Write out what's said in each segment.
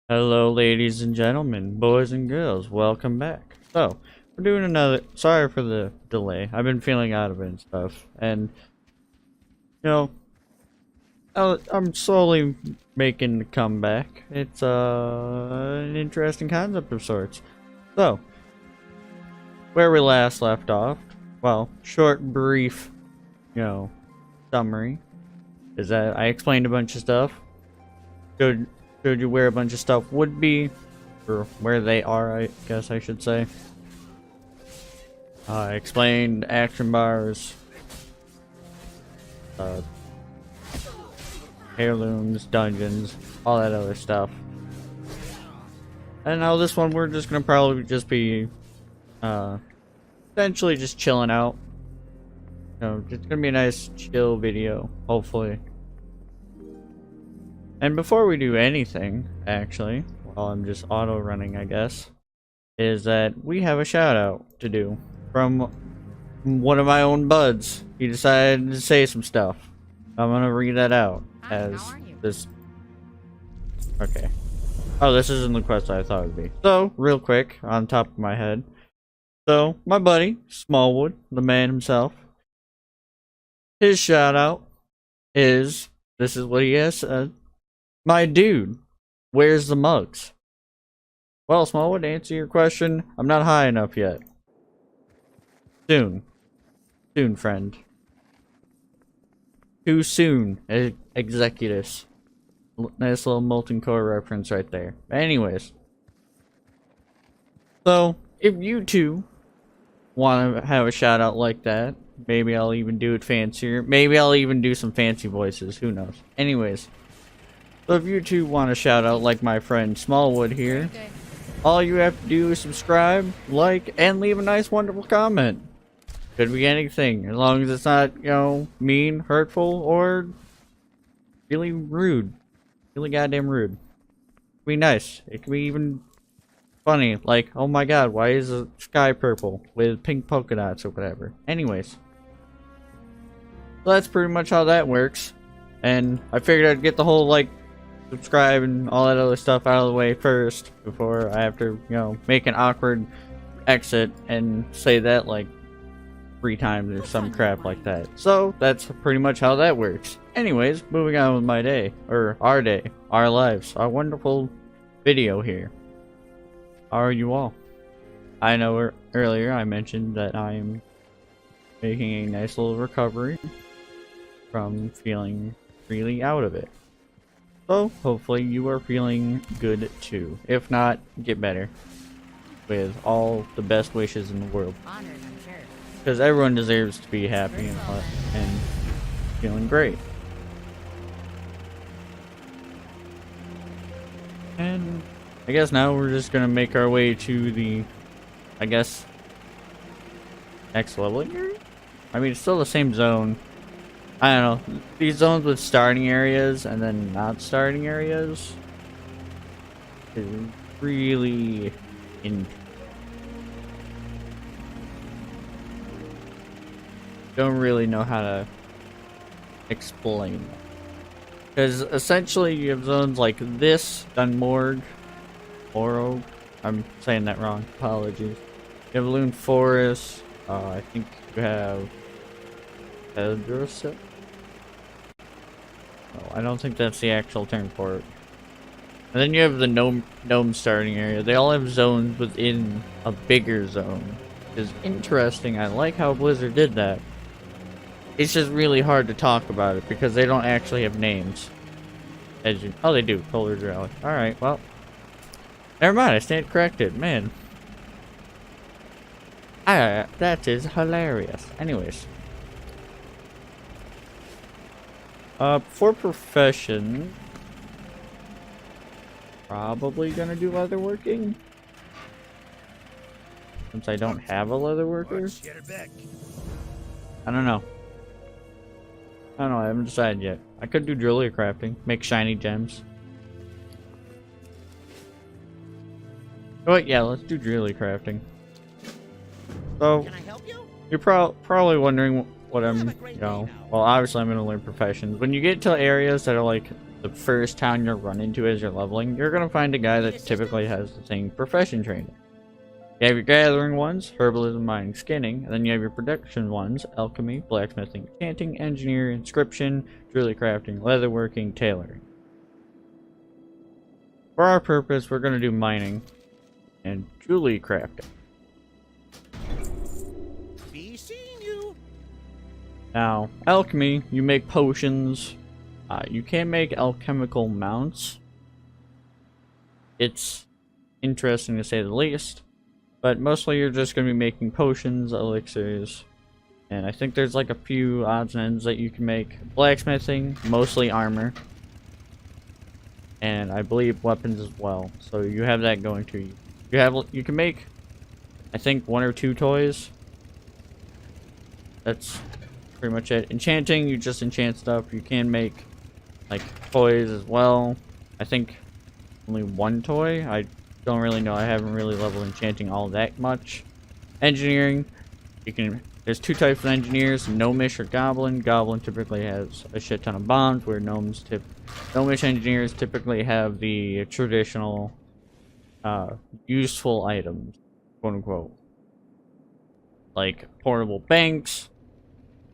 Hello, ladies and gentlemen, boys and girls, welcome back. So, we're doing another. Sorry for the delay. I've been feeling out of it and stuff, and you know, I'm slowly making a comeback. It's an interesting concept of sorts. So, where we last left off, well, short, brief, summary is that I explained a bunch of stuff. Showed you where a bunch of stuff would be, or where they are, I guess I should say. I explained action bars, heirlooms, dungeons, all that other stuff. And now this one, we're just gonna probably just be, essentially just chilling out. It's gonna be a nice chill video, hopefully. And before we do anything, actually, while I'm just auto-running, I guess, is that we have a shout-out to do from one of my own buds. He decided to say some stuff. I'm gonna read that out as this... Okay. Oh, this isn't the quest I thought it would be. So, real quick, on top of my head. So, my buddy, Smallwood, the man himself, his shout-out is... This is what he has said. My dude, where's the mugs? Well, Smallwood, to answer your question, I'm not high enough yet. Soon. Soon, friend. Too soon, Executus. Nice little Molten Core reference right there. Anyways. So, if you two want to have a shout out like that, maybe I'll even do it fancier. Maybe I'll even do some fancy voices, who knows. Anyways. So if you two want to shout out like my friend Smallwood here, all you have to do is subscribe, like, and leave a nice wonderful comment. Could be anything, as long as it's not, mean, hurtful, or really rude. Really goddamn rude. Be nice. It could be even funny, like, oh my god, why is the sky purple with pink polka dots or whatever. Anyways. So that's pretty much how that works. And I figured I'd get the whole, subscribe and all that other stuff out of the way first before I have to, make an awkward exit and say that 3 times or some crap like that. So that's pretty much how that works. Anyways, moving on with my day, or our day, our lives, our wonderful video here. How are you all? I know earlier I mentioned that I'm making a nice little recovery from feeling really out of it. So, hopefully you are feeling good too. If not, get better. With all the best wishes in the world. Because everyone deserves to be happy and feeling great. And I guess now we're just gonna make our way to the, next leveling area? I mean, it's still the same zone. I don't know, these zones with starting areas and then not starting areas is really don't really know how to explain that. Because essentially you have zones like this, Dunmorg, Oro, I'm saying that wrong, apologies. You have Loon Forest, I think you have Eldroset. Oh, I don't think that's the actual term for it. And then you have the gnome starting area. They all have zones within a bigger zone. Which is interesting. I like how Blizzard did that. It's just really hard to talk about it because they don't actually have names. Oh, they do. Polar Rally. Alright, well. Never mind, I stand corrected. Man. That is hilarious. Anyways. For profession, probably gonna do leatherworking. Since I don't have a leatherworker. I don't know. I haven't decided yet. I could do jewelry crafting, make shiny gems. But yeah, let's do jewelry crafting. So, Can I help you? you're probably wondering what I'm, well, obviously I'm gonna learn professions. When you get to areas that are like the the first town you'll run into as you're leveling, you're gonna find a guy that typically has the same profession training. You have your gathering ones, herbalism, mining, skinning, and then you have your production ones, alchemy, blacksmithing, enchanting, engineer, inscription, jewelry crafting, leatherworking, tailoring. For our purpose, we're gonna do mining and jewelry crafting. Be seeing you. Now, alchemy, you make potions. You can make alchemical mounts. It's interesting to say the least. But mostly you're just going to be making potions, elixirs, and I think there's like a few odds and ends that you can make. Blacksmithing, mostly armor, and I believe weapons as well. So you have that going to you. You can make, I think, 1 or 2 toys. That's pretty much it. Enchanting, you just enchant stuff. You can make like toys as well. I think only 1 toy. I don't really know. I haven't really leveled enchanting all that much. Engineering, there's 2 types of engineers, gnomish or goblin. Goblin typically has a shit ton of bombs, where gnomish engineers typically have the traditional useful items, quote unquote. Like portable banks,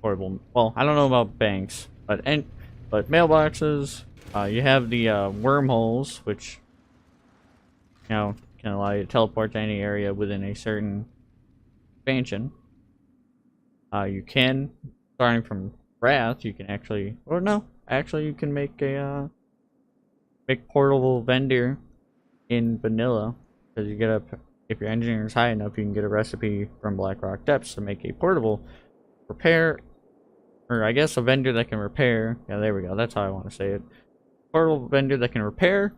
well, I don't know about banks, but mailboxes. You have the wormholes, which can allow you to teleport to any area within a certain expansion. You can, starting from Wrath, you can actually, or no, actually you can make a portable vendor in vanilla, because you get if your engineering is high enough, you can get a recipe from Blackrock Depths to make a portable repair, or I guess a vendor that can repair. Yeah, there we go. That's how I want to say it. Portable vendor that can repair.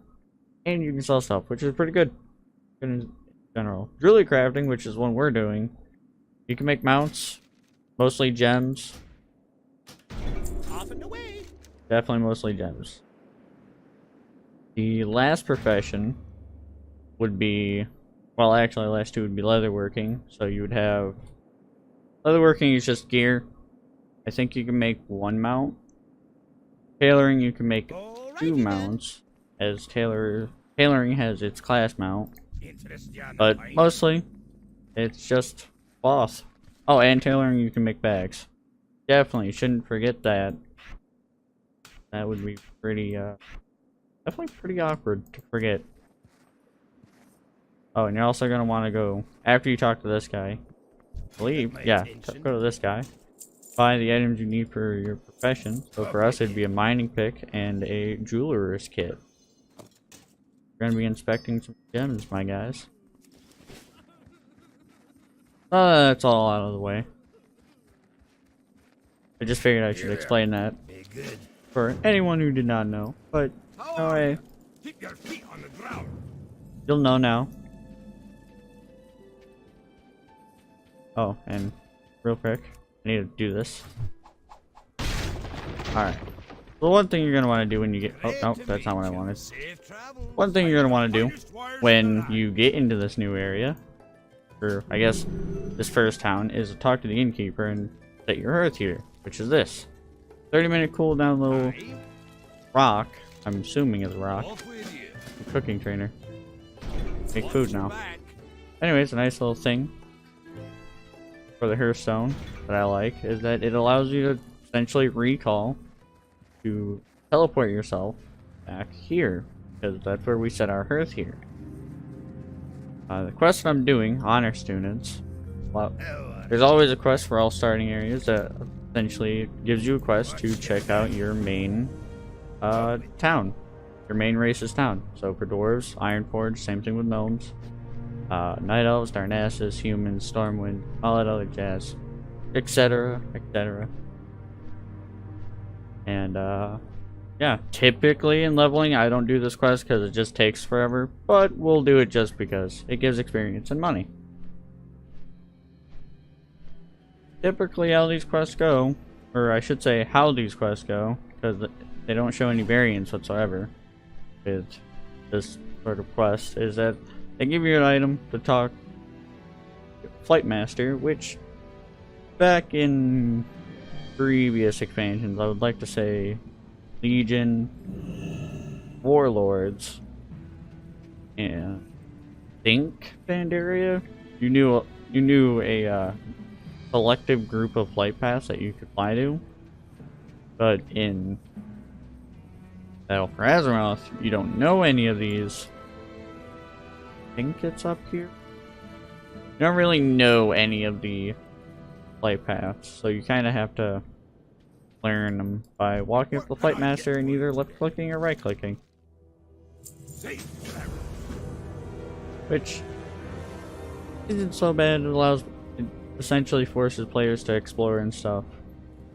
And you can sell stuff, which is pretty good in general. Jewelry crafting, which is what we're doing. You can make mounts, mostly gems. Off and away. Definitely mostly gems. The last profession would be, well, actually, the last 2 would be leatherworking. So you would have, leatherworking is just gear. I think you can make 1 mount. Tailoring, you can make 2 mounts, as tailoring has its class mount, but mostly it's just cloth. Oh, and tailoring, you can make bags. Definitely shouldn't forget that. That would be pretty definitely pretty awkward to forget. Oh, and you're also gonna want to go, after you talk to this guy, I believe, yeah, go to this guy, buy the items you need for your profession. So for us, it'd be a mining pick and a jeweler's kit. We're gonna be inspecting some gems, my guys. That's all out of the way. I just figured I should explain that for anyone who did not know. But no way. Keep your feet on the ground. You'll know now. Oh, and real quick, I need to do this. Alright. The one thing you're going to want to do when you get... Oh, no, that's not what I wanted. One thing you're going to want to do when you get into this new area, or I guess this first town, is to talk to the innkeeper and set your hearth here, which is this. 30-minute cooldown little rock. I'm assuming is a rock. Cooking trainer. Make food now. Anyways, a nice little thing for the hearthstone that I like is that it allows you to essentially recall to teleport yourself back here, because that's where we set our hearth here. The quest I'm doing, Honor Students, well, there's always a quest for all starting areas that essentially gives you a quest to check out your main town, your main race's town. So for dwarves, Ironforge, same thing with gnomes, night elves, Darnassus, humans, Stormwind, all that other jazz, etc., etc. And yeah, typically in leveling I don't do this quest because it just takes forever, but we'll do it just because it gives experience and money. Typically how these quests go, or I should say how these quests go, because they don't show any variance whatsoever with this sort of quest, is that they give you an item to talk to Flight Master, which back in previous expansions, I would like to say Legion, warlords in think Pandaria. You knew a collective group of flight paths that you could fly to, but in Battle for Azeroth, you don't know any of these. I think it's up here. You don't really know any of the flight paths, so you kind of have to learn them by walking up the flight master and either left clicking or right clicking. Which isn't so bad. It essentially forces players to explore and stuff.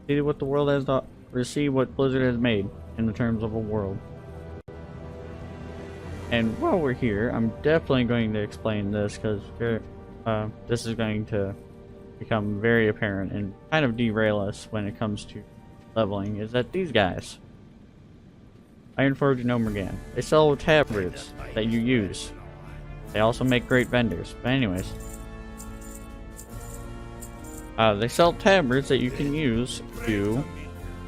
See what the world has to, or see what Blizzard has made in the terms of a world. And while we're here, I'm definitely going to explain this because this is going to become very apparent and kind of derail us when it comes to leveling, is that these guys, Ironforge and Omergan, they sell tabards that you use. They also make great vendors. But anyways, they sell tabards that you can use to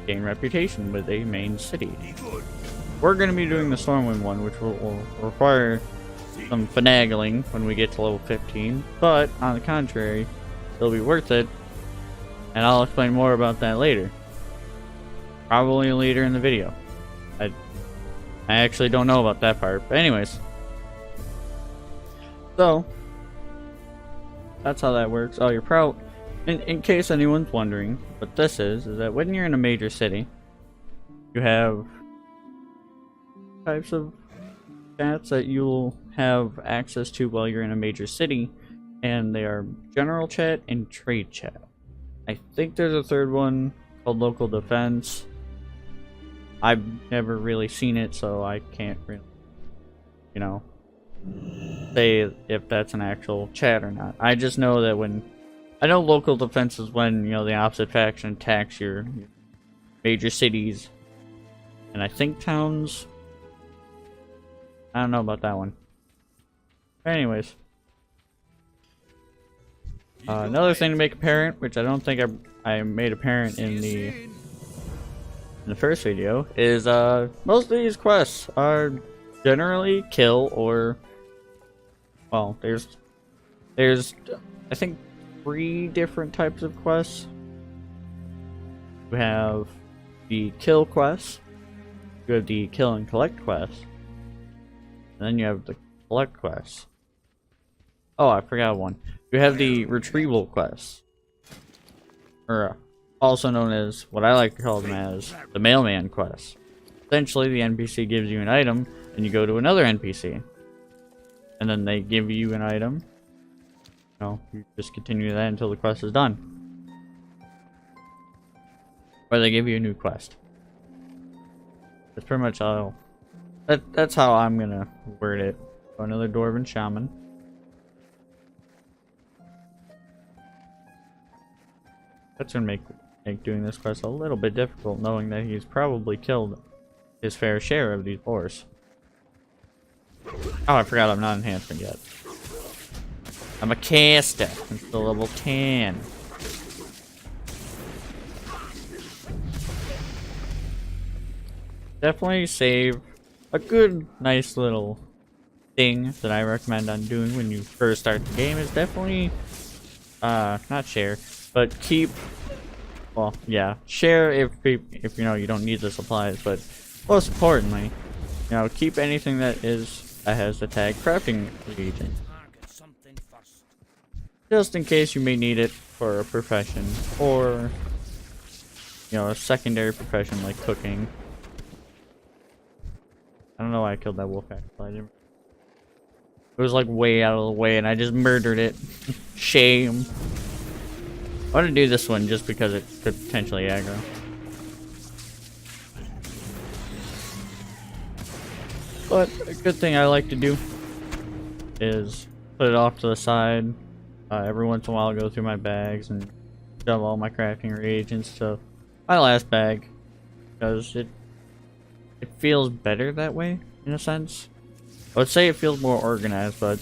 gain reputation with a main city. We're going to be doing the Stormwind one, which will require some finagling when we get to level 15, but on the contrary, it'll be worth it, and I'll explain more about that later. Probably later in the video. I actually don't know about that part, but anyways. So, that's how that works. Oh, you're probably, in case anyone's wondering what this is that when you're in a major city, you have types of chats that you'll have access to while you're in a major city, and they are general chat and trade chat. I think there's a third one called local defense. I've never really seen it, so I can't really, you know, say if that's an actual chat or not. I just know that when I know local defense is when, you know, the opposite faction attacks your major cities, and I think towns. I don't know about that one. Anyways, another thing to make apparent, which I don't think I made apparent in the first video, is most of these quests are generally kill or, well, there's I think 3 different types of quests. You have the kill quests, you have the kill and collect quests, and then you have the collect quests. Oh, I forgot one. You have the retrieval quests, or also known as, what I like to call them as, the mailman quests. Essentially, the NPC gives you an item, and you go to another NPC, and then they give you an item. You know, you just continue that until the quest is done, or they give you a new quest. That's pretty much all. That's how I'm gonna word it. Another Dwarven Shaman. That's gonna make doing this quest a little bit difficult, knowing that he's probably killed his fair share of these boars. Oh, I forgot I'm not enhancement yet. I'm a caster. I'm still level 10. Definitely save a good, nice little thing that I recommend on doing when you first start the game is definitely, not share, but keep, well, yeah, share if you know you don't need the supplies, but most importantly, you know, keep anything that has the tag crafting reagent, just in case you may need it for a profession, or, you know, a secondary profession like cooking. I don't know why I killed that wolf actually. It was like way out of the way and I just murdered it. Shame. I want to do this one just because it could potentially aggro. But a good thing I like to do is put it off to the side. Every once in a while I'll go through my bags and shove all my crafting reagents to my last bag, because it feels better that way, in a sense. I would say it feels more organized, but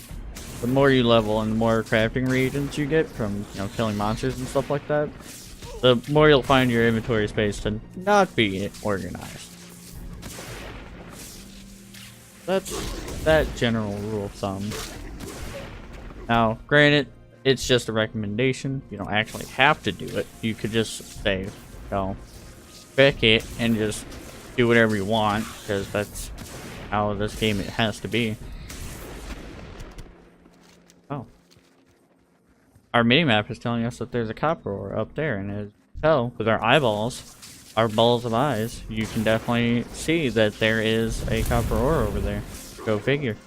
the more you level and the more crafting reagents you get from, you know, killing monsters and stuff like that, the more you'll find your inventory space to not be organized. that's that general rule of thumb. Now, granted, it's just a recommendation. You don't actually have to do it. You could just say, pick it and just do whatever you want, because that's how this game it has to be. Oh. Our minimap is telling us that there's a copper ore up there, and as you can tell, with our eyeballs, our balls of eyes, you can definitely see that there is a copper ore over there. Go figure.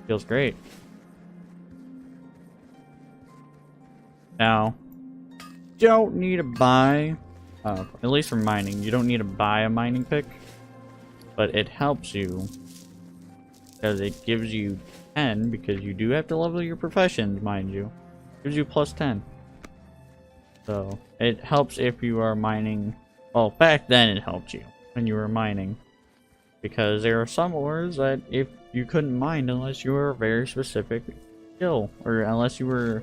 Feels great. Now, don't need to buy, at least for mining, you don't need to buy a mining pick, but it helps you because it gives you 10, because you do have to level your professions, mind you. It gives you plus 10. So, it helps if you are mining. Well, back then it helped you when you were mining, because there are some ores that if you couldn't mine unless you were a very specific skill, or unless you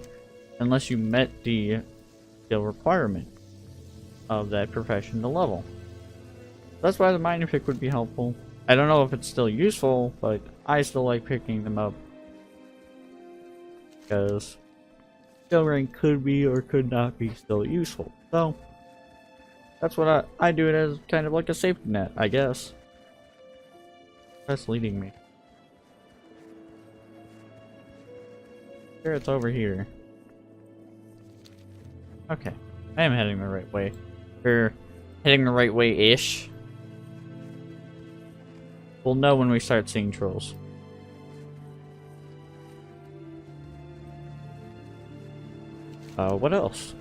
met the skill requirement of that profession to level. That's why the mining pick would be helpful. I don't know if it's still useful, but I still like picking them up, because skill rank could be or could not be still useful. So that's what I do it as, kind of like a safety net, I guess. That's leading me. Sure, it's over here. Okay, I am heading the right way. Or heading the right way-ish. We'll know when we start seeing trolls. What else?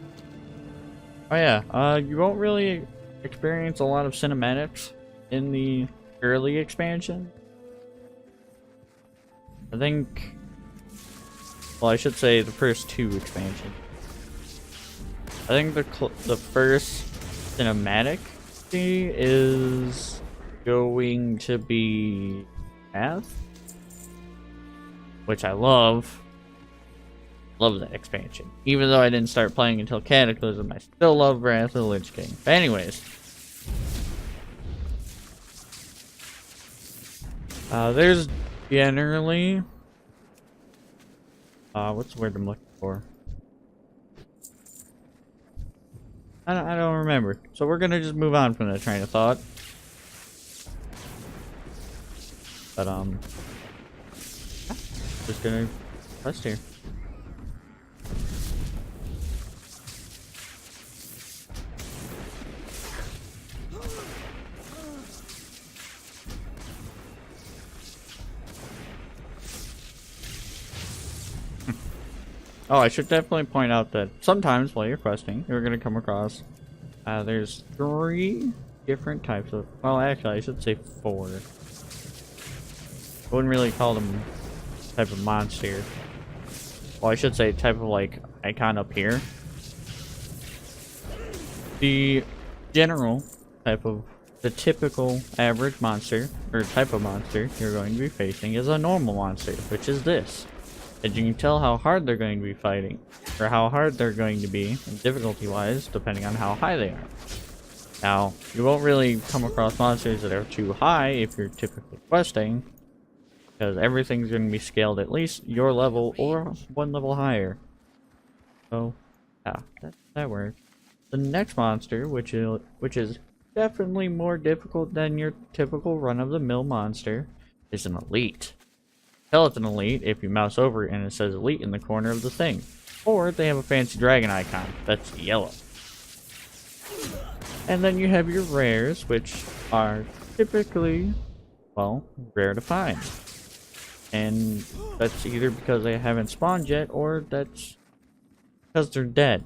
Oh yeah, you won't really experience a lot of cinematics in the early expansion. I think, well, I should say the first 2 expansions. I think the first cinematic is going to be Math, which I love. Love that expansion. Even though I didn't start playing until Cataclysm, I still love Wrath of the Lich King. But anyways, there's generally what's the word I'm looking for? I don't remember. So we're gonna just move on from that train of thought. But just gonna rest here. Oh, I should definitely point out that sometimes while you're questing, you're going to come across, there's 3 different types of, well, actually, I should say 4. I wouldn't really call them type of monster. Well, I should say type of, like, icon up here. The general type of, the typical average monster, or type of monster you're going to be facing is a normal monster, which is this. And you can tell how hard they're going to be fighting, or how hard they're going to be, difficulty-wise, depending on how high they are. Now, you won't really come across monsters that are too high if you're typically questing, because everything's going to be scaled at least your level or 1 level higher. So, yeah, that works. The next monster, which is definitely more difficult than your typical run-of-the-mill monster, is an elite. Tell it's an elite if you mouse over it and it says elite in the corner of the thing. Or they have a fancy dragon icon that's yellow. And then you have your rares, which are typically, well, rare to find. And that's either because they haven't spawned yet, or that's because they're dead.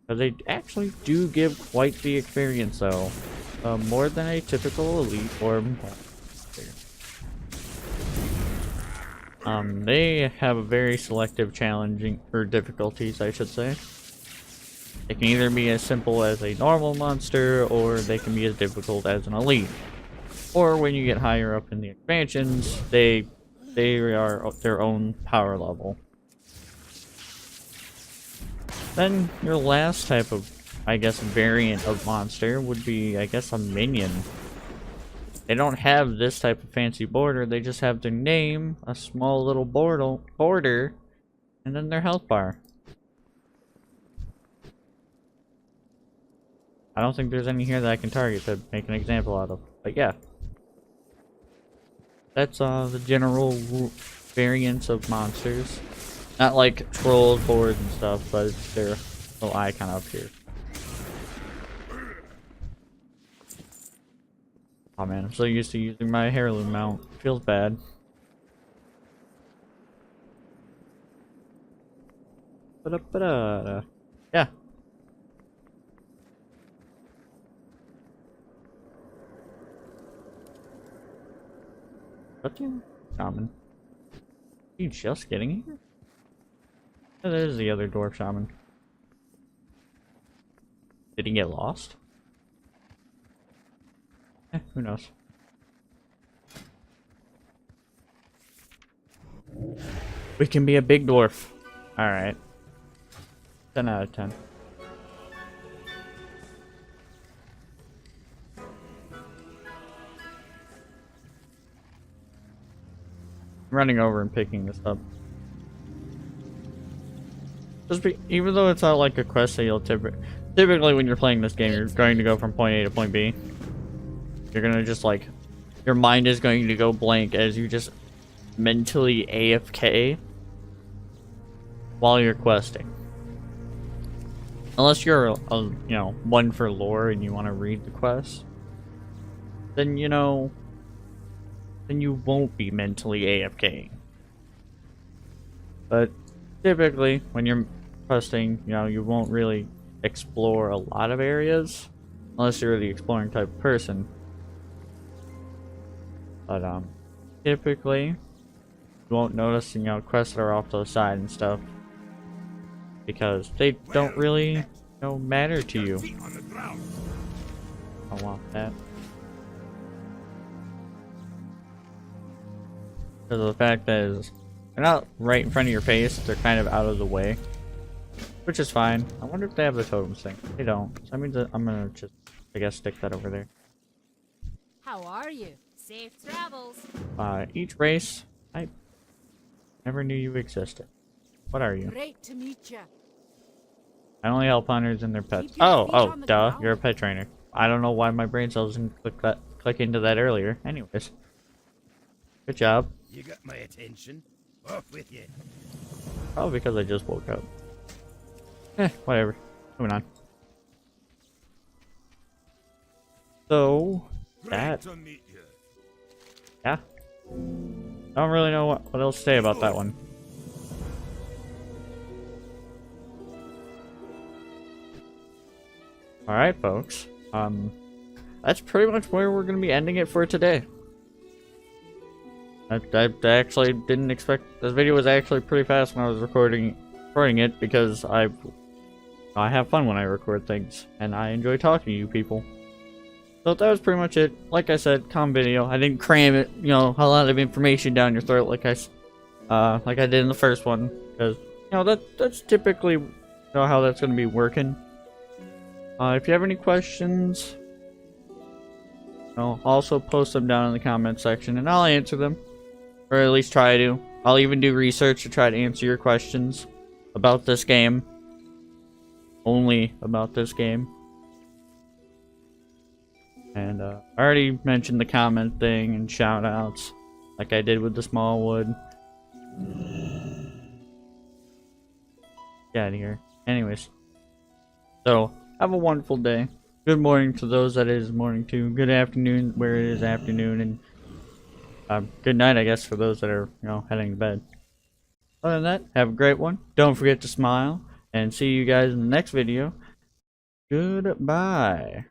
Because they actually do give quite the experience, though. More than a typical elite or they have a very selective challenging, or difficulties, I should say. They can either be as simple as a normal monster, or they can be as difficult as an elite. Or when you get higher up in the expansions, they are their own power level. Then your last type of, I guess, variant of monster would be, I guess, a minion. They don't have this type of fancy border. They just have their name, a small little border, and then their health bar. I don't think there's any here that I can target to make an example out of. But yeah. That's the general variance of monsters. Not like trolls, boars, and stuff, but it's their little icon up here. Oh man, I'm so used to using my heirloom mount. Feels bad. Ba-da-ba-da-da. Yeah. What's your shaman? Are you just getting here? Oh, there's the other dwarf shaman. Did he get lost? Who knows? We can be a big dwarf. Alright. 10 out of 10. Running over and picking this up. Even though it's not like a quest that you'll typically when you're playing this game, you're going to go from point A to point B. You're gonna just like, your mind is going to go blank as you just mentally AFK while you're questing. Unless you're you know, one for lore and you want to read the quest, then you know, then you won't be mentally AFKing. But typically when you're questing, you know, you won't really explore a lot of areas unless you're the exploring type of person. But typically you won't notice, you know, quests that are off to the side and stuff because they don't really, you know, matter to you. I want that. Because of the fact that they're not right in front of your face, they're kind of out of the way. Which is fine. I wonder if they have the totems thing. They don't. So that means that I'm gonna just, I guess, stick that over there. How are you? Safe travels. Each race, I never knew you existed. What are you? Great to meet you. I only help hunters and their pets. Keep your feet Oh, on the duh. ground. You're a pet trainer. I don't know why my brain cells didn't click into that earlier. Anyways. Good job. You got my attention. Off with you. Probably because I just woke up. Whatever. Moving on. So, that... Great to meet you. Yeah. I don't really know what else to say about that one. Alright, folks. That's pretty much where we're gonna be ending it for today. I actually didn't expect... This video was actually pretty fast when I was recording it because I have fun when I record things, and I enjoy talking to you people. So that was pretty much it. Like I said, calm video. I didn't cram it, you know, a lot of information down your throat like I did in the first one, because you know that's typically, you know, how that's going to be working. If you have any questions, you know, also post them down in the comment section, and I'll answer them, or at least try to. I'll even do research to try to answer your questions about this game. Only about this game. And I already mentioned the comment thing and shout outs like I did with the small wood. Get out of here. Anyways. So, have a wonderful day. Good morning to those that it is morning to. Good afternoon where it is afternoon. And good night, I guess, for those that are, you know, heading to bed. Other than that, have a great one. Don't forget to smile. And see you guys in the next video. Goodbye.